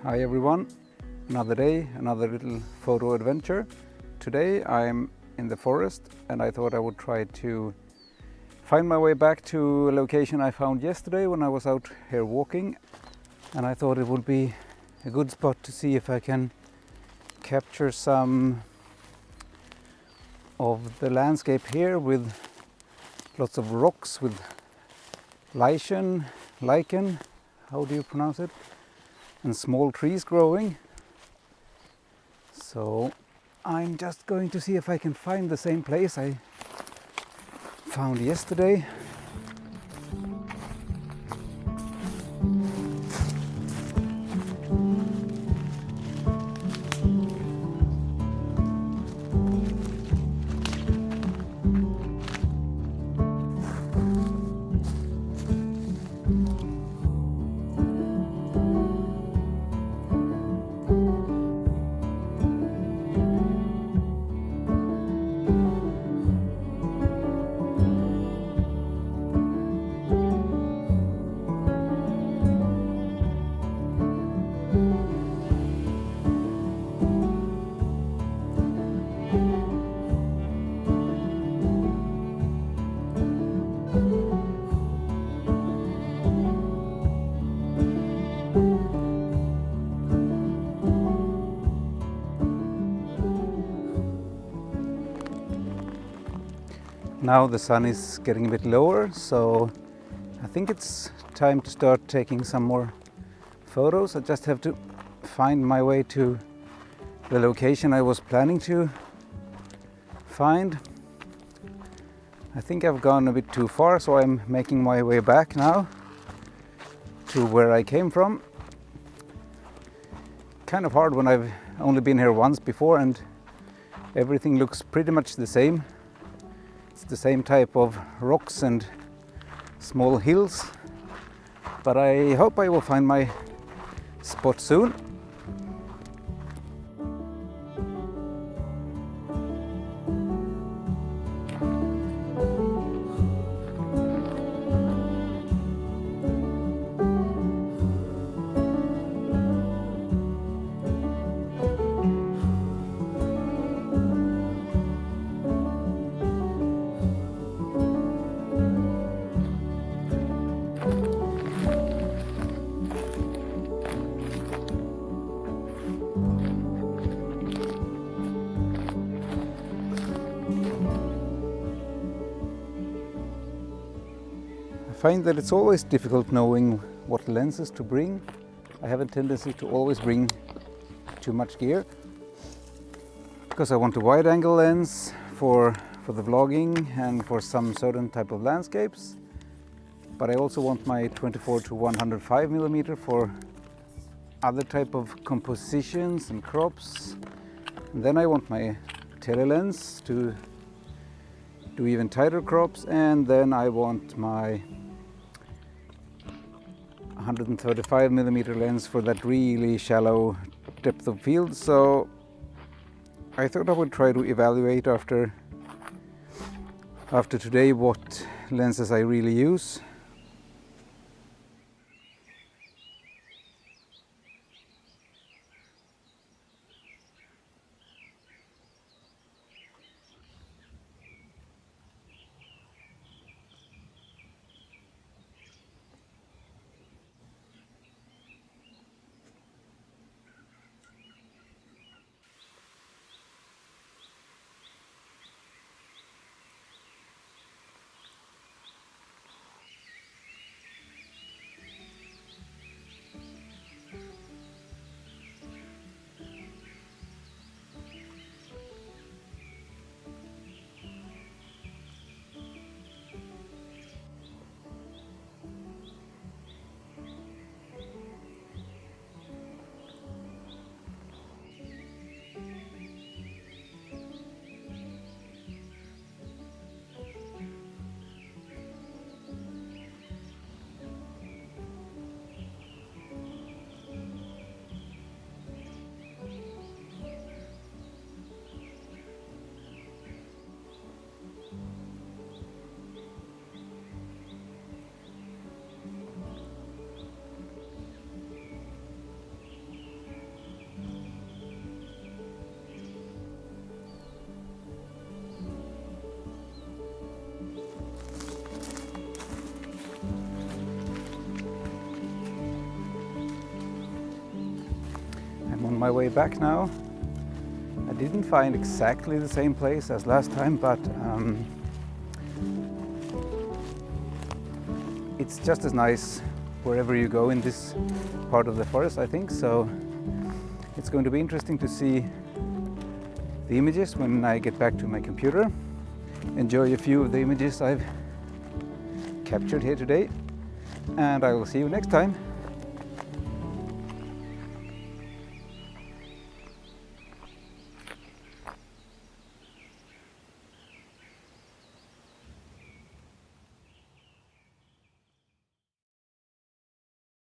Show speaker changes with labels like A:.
A: Hi everyone, another day, another little photo adventure. Today I'm in the forest and I thought I would try to find my way back to a location I found yesterday when I was out here walking, and I thought it would be a good spot to see if I can capture some of the landscape here with lots of rocks with lichen, how do you pronounce it? And small trees growing. So I'm just going to see if I can find the same place I found yesterday. Now the sun is getting a bit lower, so I think it's time to start taking some more photos. I just have to find my way to the location I was planning to find. I think I've gone a bit too far, so I'm making my way back now to where I came from. Kind of hard when I've only been here once before and everything looks pretty much the same. It's the same type of rocks and small hills, but I hope I will find my spot soon. I find that it's always difficult knowing what lenses to bring. I have a tendency to always bring too much gear because I want a wide angle lens for the vlogging and for some certain type of landscapes, but I also want my 24 to 105 millimeter for other type of compositions and crops. And then I want my telelens to do even tighter crops, and then I want my 135 millimeter lens for that really shallow depth of field. So I thought I would try to evaluate after today what lenses I really use. my way back now. I didn't find exactly the same place as last time, but it's just as nice wherever you go in this part of the forest, I think. So it's going to be interesting to see the images when I get back to my computer. Enjoy a few of the images I've captured here today, and I will see you next time.